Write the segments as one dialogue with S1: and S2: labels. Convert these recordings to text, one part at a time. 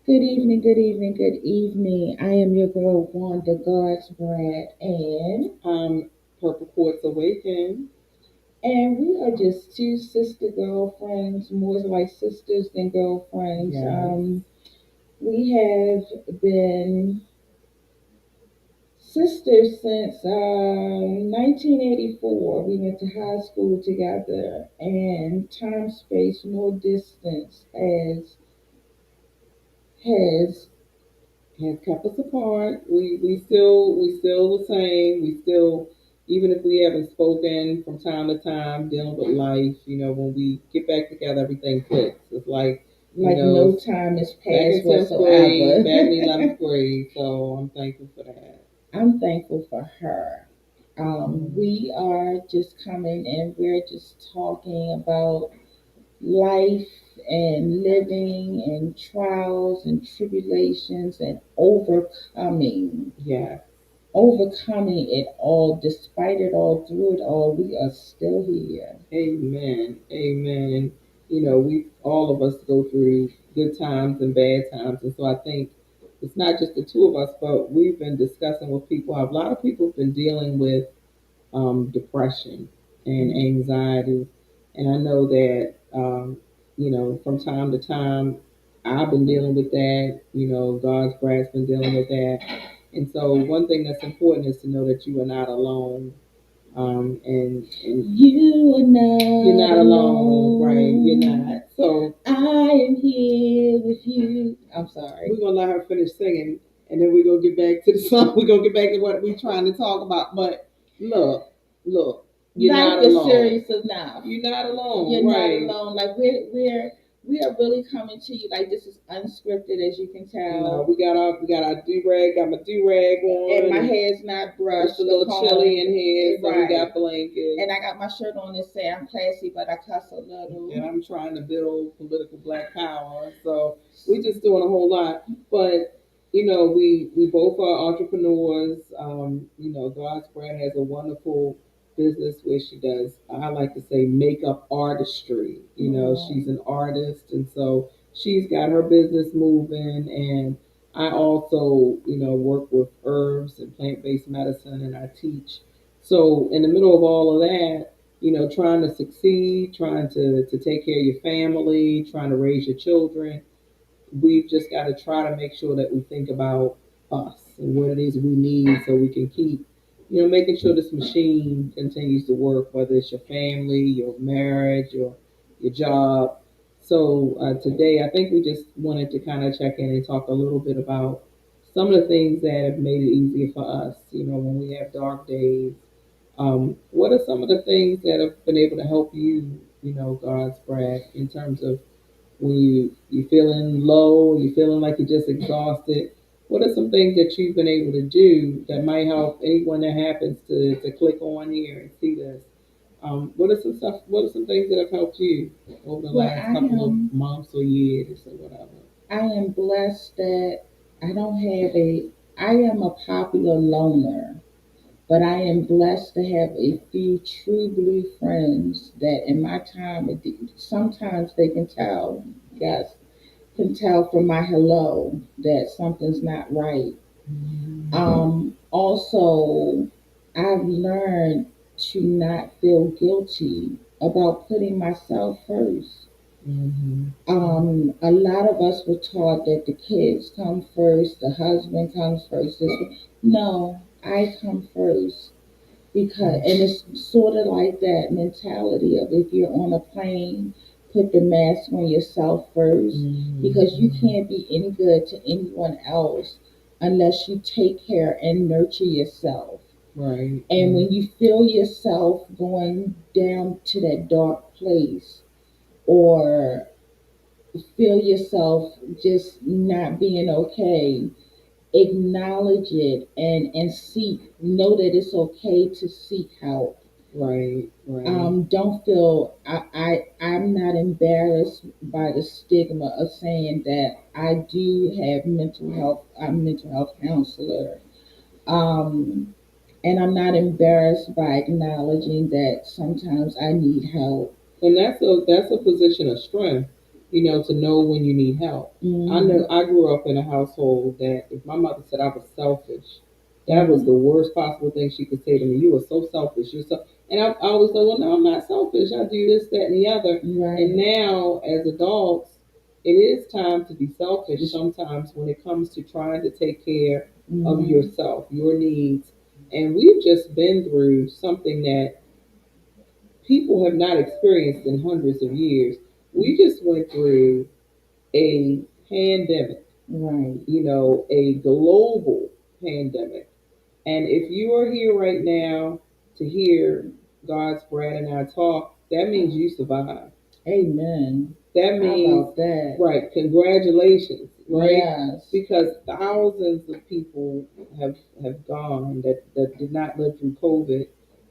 S1: Good evening, good evening, good evening. I am your girl Wanda God's Brad,
S2: Purple Quartz Awaken.
S1: and we are just two sister girlfriends, more like sisters than girlfriends.
S2: Yes.
S1: We have been sisters since 1984. We went to high school together, and time, space, nor distance has
S2: Has kept us apart. We still the same. We still, even if we haven't spoken from time to time, dealing with life. When we get back together, everything clicks. It's
S1: like no time has
S2: back
S1: passed
S2: in 10th grade,
S1: whatsoever.
S2: back in 11th grade. So I'm thankful for that.
S1: I'm thankful for her.
S2: Mhm.
S1: We are just coming and we're just talking about life and living and trials and tribulations and
S2: Yeah.
S1: overcoming it all, despite it all, through it all, we are still here.
S2: Amen. Amen. We all of us go through good times and bad times, and so I think it's not just the two of us, but we've been discussing with people. A lot of people have been dealing with depression and anxiety, and I know that from time to time I've been dealing with that. God's grace been dealing with that, and so one thing that's important is to know that you are not alone. And
S1: You are
S2: you're
S1: not
S2: not alone, right? You're
S1: alone.
S2: not. So
S1: I am here with you. I'm
S2: we're
S1: sorry.
S2: gonna let her finish singing, and then we're gonna get back to the song. We're gonna get back to what we're trying to talk about. But look, look, you're
S1: Life
S2: not
S1: is
S2: alone.
S1: serious enough.
S2: You're not alone,
S1: You're not
S2: right?
S1: alone. Like we are really coming to you. Like this is unscripted, as you can
S2: No,
S1: tell.
S2: we got our do rag. Got my do rag
S1: And
S2: on,
S1: my
S2: and
S1: hair's not
S2: it's
S1: brushed
S2: a
S1: or
S2: little chilly
S1: combed.
S2: in here, so we
S1: Right.
S2: got blankets.
S1: And I got my shirt on that say I'm classy, but I cuss a
S2: And
S1: little.
S2: I'm trying to build political black power. So we're just doing a whole lot. But we both are entrepreneurs. God's brand has a wonderful business where she does, I like to say, makeup artistry. She's an artist, and so she's got her business moving. And I also, work with herbs and plant-based medicine, and I teach. So in the middle of all of that, trying to succeed, trying to take care of your family, trying to raise your children. We've just got to try to make sure that we think about us and what it is we need so we can keep, making sure this machine continues to work, whether it's your family, your marriage, your job. So today, I think we just wanted to kind of check in and talk a little bit about some of the things that have made it easier for us, when we have dark days. What are some of the things that have been able to help you, God's Brad, in terms of when you feeling low, you feeling like you're just exhausted? What are some things that you've been able to do that might help anyone that happens to click on here and see this? What are some stuff? What are some things that have helped you over the
S1: Well,
S2: last couple of months or years or whatever?
S1: I am blessed that I don't have a I am a popular loner. But I am blessed to have a few true blue friends that in my time, sometimes they can tell, yes, can tell from my hello that something's not right. Also, I've learned to not feel guilty about putting myself first.
S2: Mm-hmm.
S1: A lot of us were taught that the kids come first, the husband comes first. No, I come first because and it's sort of like that mentality of if you're on a plane, put the mask on yourself 1st because you can't be any good to anyone else unless you take care and nurture yourself.
S2: Right.
S1: And when you feel yourself going down to that dark place or feel yourself just not being okay, acknowledge it and seek, know that it's okay to seek help.
S2: Right. Right.
S1: Don't feel I'm not embarrassed by the stigma of saying that I do have mental health. I'm a mental health counselor. Um, and I'm not embarrassed by acknowledging that sometimes I need help.
S2: And that's a position of strength. to know when you need help. I know I grew up in a household that if my mother said I was selfish, that was the worst possible thing she could say to me. You were so selfish. You're so, and I always thought, well, no, I'm not selfish. I do this, that, and the other. Right. And now, as adults, it is time to be selfish sometimes when it comes to trying to take care of yourself, your needs. And we've just been through something that people have not experienced in hundreds of years. We just went through a pandemic, right? A global pandemic. And if you are here right now to hear God's Brad and I talk, that means you survived. Amen. That means, how about that? Right, congratulations, right? Yes. Because thousands of people have gone that did not live through COVID.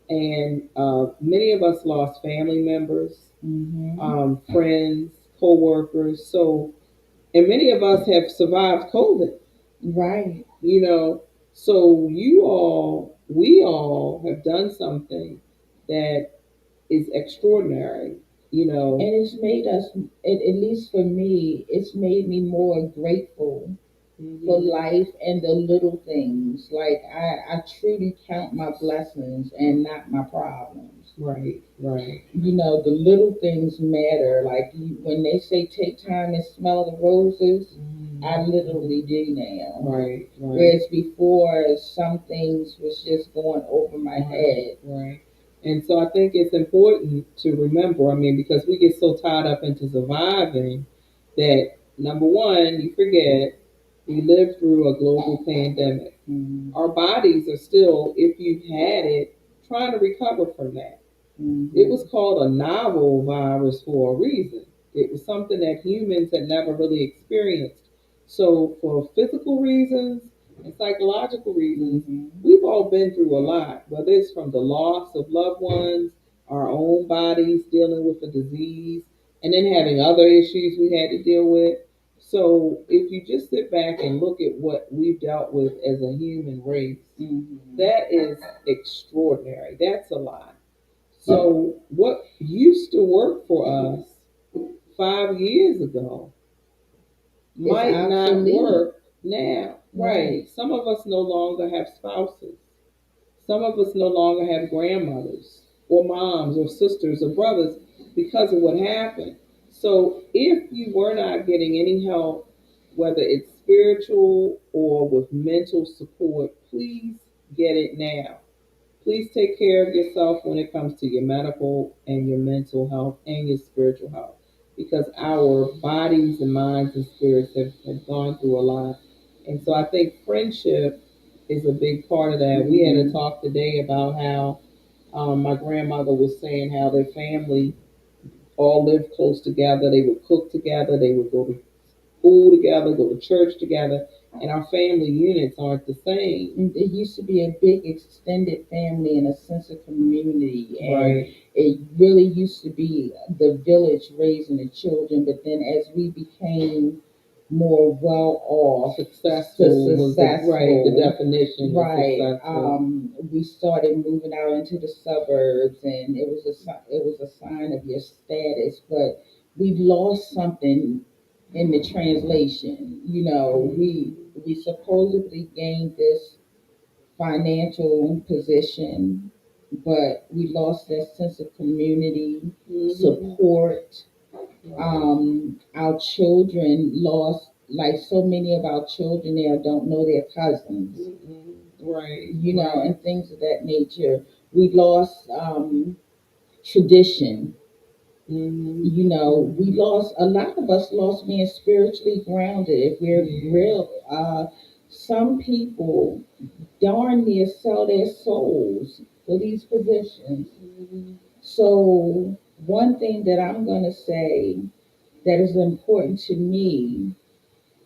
S2: And many of us lost family members, friends, co-workers. So, and many of us have survived COVID. Right. So we all have done something that is extraordinary. And it's made us, at least for me, it's made me more grateful for life and the little things. Like I truly count my blessings and not my problems. Right, right. The little things matter. Like when they say take time and smell the roses, I literally do now. Right, right. Whereas before, some things was just going over my head. Right. And so I think it's important to remember, because we get so tied up into surviving that, number one, you forget we lived through a global pandemic. Our bodies are still, if you've had it, trying to recover from that. It was called a novel virus for a reason. It was something that humans had never really experienced. So, for physical reasons and psychological reasons, we've all been through a lot, whether it's from the loss of loved ones, our own bodies dealing with a disease, and then having other issues we had to deal with. So, if you just sit back and look at what we've dealt with as a human race, that is extraordinary. That's a lot. So, what used to work for us 5 years ago might not work now. Right. Some of us no longer have spouses. Some of us no longer have grandmothers or moms or sisters or brothers because of what happened. So if you were not getting any help, whether it's spiritual or with mental support, please get it now. Please take care of yourself when it comes to your medical and your mental health and your spiritual health, because our bodies and minds and spirits have gone through a lot. And so I think friendship is a big part of that. We had a talk today about how my grandmother was saying how their family all lived close together. They would cook together. They would go to school together, go to church together, and our family units aren't the same. It used to be a big extended family and a sense of community, and right. It really used to be the village raising the children. But then, as we became more well off, successful, right? The definition, right? We started moving out into the suburbs, and it was a sign of your status, but we lost something in the translation. We supposedly gained this financial position, but we lost that sense of community, support. Our children lost, like so many of our children now don't know their cousins, right? And things of that nature. We lost tradition. We lost, a lot of us lost being spiritually grounded. If we're real, some people darn near sell their souls for these positions. So, one thing that I'm going to say that is important to me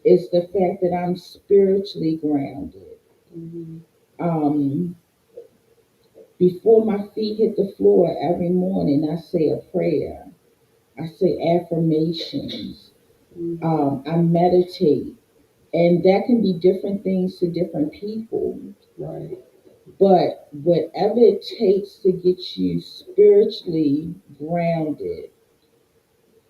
S2: is the fact that I'm spiritually grounded. Um, Before my feet hit the floor every morning, I say a prayer. I say affirmations. I meditate. And that can be different things to different people. Right. But whatever it takes to get you spiritually grounded,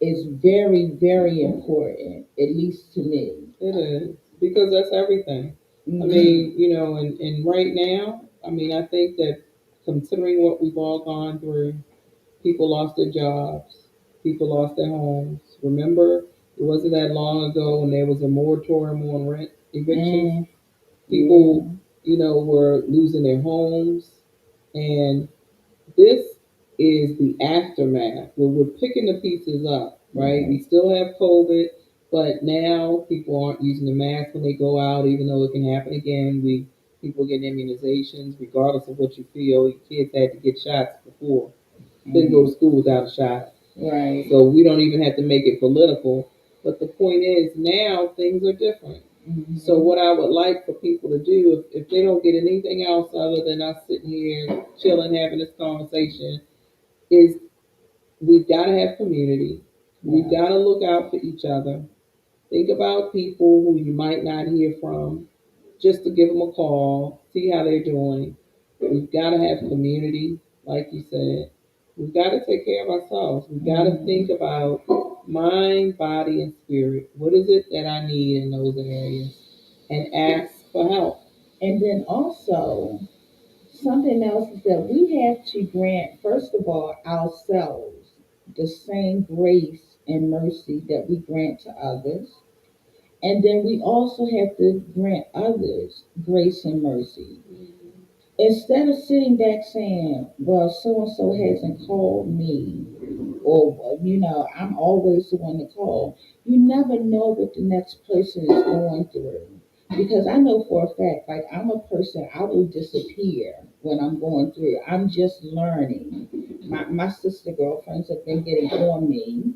S1: is very, very important, at least to me.
S2: It is because that's everything. I
S1: Hmm.
S2: mean, and right now, I mean, I think that considering what we've all gone through, people lost their jobs, people lost their homes. Remember, it wasn't that long ago when there was a moratorium on rent evictions.
S1: Mm,
S2: People,
S1: yeah.
S2: were losing their homes, and this is the aftermath where we're picking the pieces up, right? We
S1: Right.
S2: still have COVID, but now people aren't using the mask when they go out, even though it can happen again. People get immunizations, regardless of what you feel. Your kids had to get shots before. Couldn't go to
S1: Mm,
S2: school without a shot.
S1: right.
S2: So we don't even have to make it political. But the point is, now things are different. So
S1: Hmm.
S2: what I would like for people to do, if they don't get anything else other than us sitting here chilling, having this conversation, is we've got to have community. We've
S1: Yeah.
S2: got to look out for each other. Think about people who you might not hear from, just to give them a call, see how they're doing. We've got to have community, like you said. We've got to take care of ourselves. We've got to think
S1: Hmm.
S2: about mind, body, and spirit. What is it that I need in those areas? And ask for help.
S1: And then also, something else is that we have to grant, first of all, ourselves the same grace and mercy that we grant to others. And then we also have to grant others grace and mercy. Instead of sitting back saying, well, so and so hasn't called me, or, I'm always the one to call, you never know what the next person is going through. Because I know for a fact, like, I'm a person, I will disappear when I'm going through. I'm just learning. My sister girlfriends have been getting on me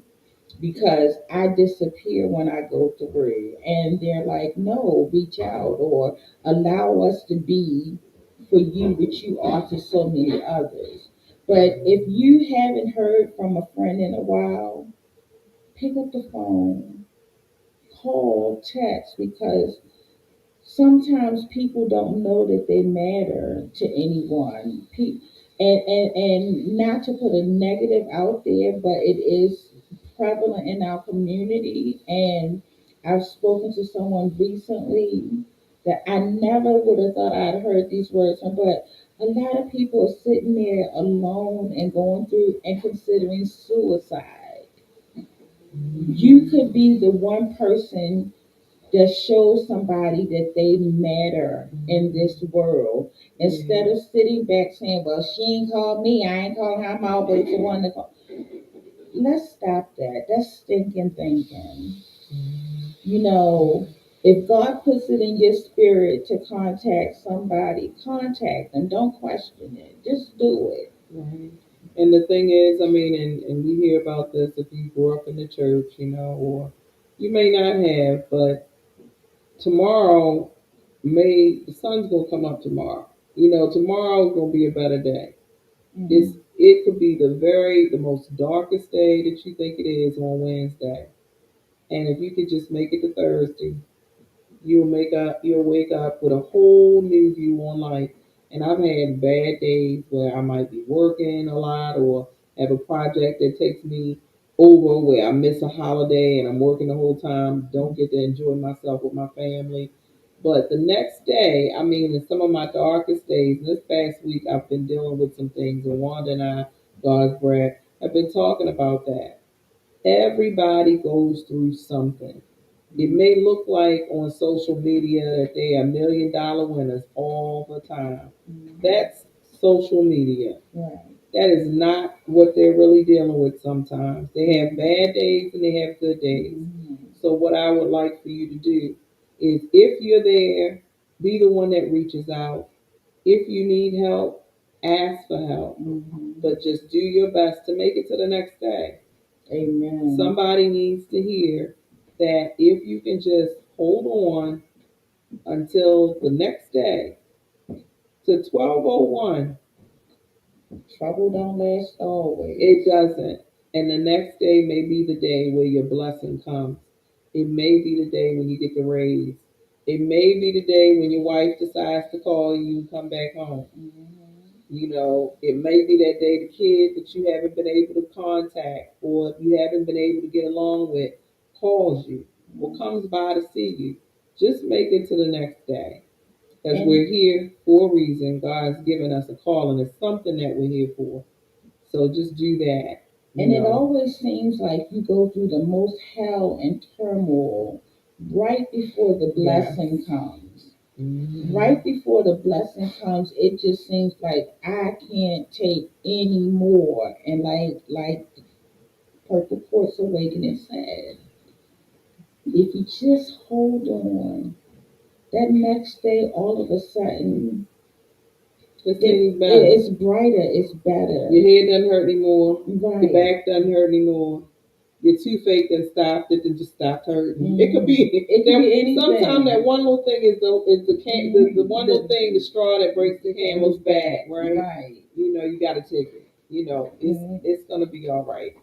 S1: because I disappear when I go through. And they're like, no, reach out or allow us to be for you what you are to so many others. But if you haven't heard from a friend in a while, pick up the phone, call, text, because sometimes people don't know that they matter to anyone. And not to put a negative out there, but it is prevalent in our community. And I've spoken to someone recently that I never would have thought I'd heard these words from, but a lot of people are sitting there alone and going through and considering suicide. You could be the one person that shows somebody that they matter in this world, instead of sitting back saying, well, she ain't called me, I ain't called her, I'm always the one to call. Let's stop that. That's stinking thinking. You know, if God puts it in your spirit to contact somebody, contact them. Don't question it. Just do it.
S2: Right. And the thing is, I mean, and we hear about this if you grew up in the church, or you may not have, but tomorrow the sun's gonna come up tomorrow. Tomorrow's gonna be a better day.
S1: Mm-hmm.
S2: It could be the most darkest day that you think it is on Wednesday. And if you could just make it to Thursday, you'll wake up with a whole new view on life. And I've had bad days where I might be working a lot or have a project that takes me over where I miss a holiday and I'm working the whole time, don't get to enjoy myself with my family. But the next day, I mean, in some of my darkest days, and this past week, I've been dealing with some things, and Wanda and I, God's bread, have been talking about that. Everybody goes through something. It may look like on social media that they are $1 million winners all the time.
S1: Mm-hmm.
S2: That's social media.
S1: Right.
S2: That is not what they're really dealing with sometimes. They have bad days and they have good days.
S1: Mm-hmm.
S2: So, what I would like for you to do is if you're there, be the one that reaches out. If you need help, ask for help.
S1: Mm-hmm.
S2: But just do your best to make it to the next day.
S1: Amen.
S2: Somebody needs to hear that if you can just hold on until the next day to 12:01,
S1: Trouble don't last
S2: it
S1: always.
S2: doesn't. And the next day may be the day where your blessing comes. It may be the day when you get the raise. It may be the day when your wife decides to call you and come back home.
S1: Mm-hmm.
S2: It may be that day the kid that you haven't been able to contact or you haven't been able to get along with calls you or comes by to see you. Just make it to the next day. Because we're here for a reason. God's given us a call and it's something that we're here for. So just do that.
S1: And it always seems like you go through the most hell and turmoil right before the blessing comes. Mm-hmm. Right before the blessing comes, it just seems like I can't take any more. And like Purple Quartz Awakening said, if you just hold on, that next day, all of a sudden, it's brighter, it's better.
S2: Your head doesn't hurt anymore. Right. Your back doesn't hurt anymore. Your toothache then stopped. It just stopped hurting. Mm-hmm. It could be anything. Sometimes that one little thing is the one little thing, the straw that breaks the camel's back, right? Right. You got to take it. It's gonna be all right.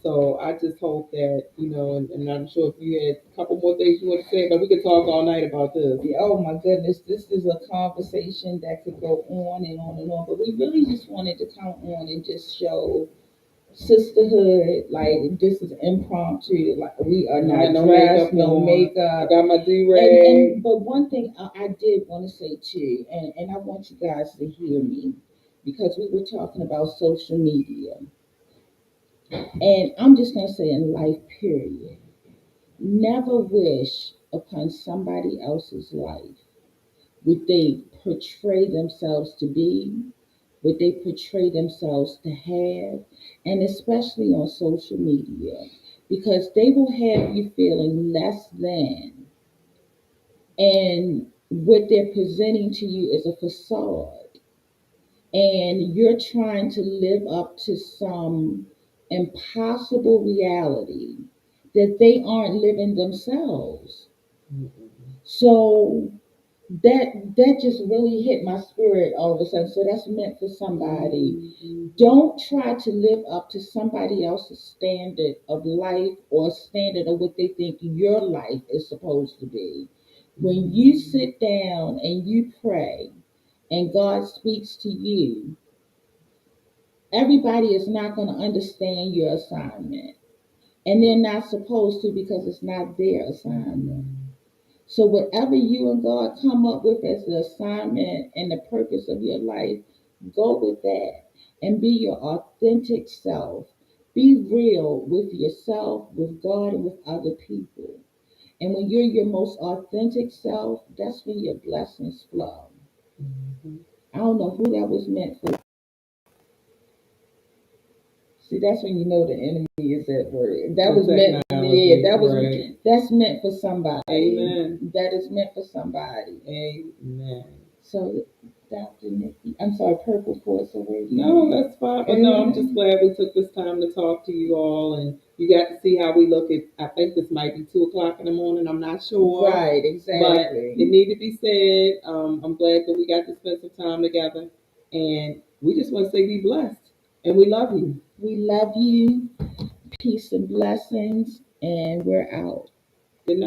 S2: So I just hope that, and I'm sure if you had a couple more things you want to say, but we could talk all night about this.
S1: Yeah, oh my goodness, this is a conversation that could go on and on and on. But we really just wanted to come on and just show sisterhood. Like, this is impromptu. Like, we are not dressed, no makeup.
S2: I got my do-rag.
S1: But one thing I did want to say too, and I want you guys to hear me, because we were talking about social media. And I'm just going to say in life, period, never wish upon somebody else's life what they portray themselves to be, what they portray themselves to have, and especially on social media, because they will have you feeling less than, and what they're presenting to you is a facade. And you're trying to live up to some impossible reality that they aren't living themselves. So that just really hit my spirit all of a sudden. So that's meant for somebody. Don't try to live up to somebody else's standard of life or standard of what they think your life is supposed to be. When you sit down and you pray and God speaks to you, everybody is not going to understand your assignment. And they're not supposed to, because it's not their assignment. So whatever you and God come up with as the assignment and the purpose of your life, go with that and be your authentic self. Be real with yourself, with God, and with other people. And when you're your most authentic self, that's when your blessings flow. Mm-hmm. I don't know who that was meant for. See, that's when you know the enemy is at work. That was meant. Yeah, that was. Right. That's meant for somebody.
S2: Amen.
S1: That is meant for somebody.
S2: Amen.
S1: So, Dr. Nikki, I'm sorry, Purple Force Awakening.
S2: No, that's fine. But no, I'm just glad we took this time to talk to you all, and you got to see how we look at. I think this might be 2:00 in the morning. I'm not sure.
S1: Right, exactly.
S2: But it need to be said. I'm glad that we got to spend some time together, and we just want to say be blessed, and we love you.
S1: We love you. Peace and blessings, and we're out.
S2: Good night.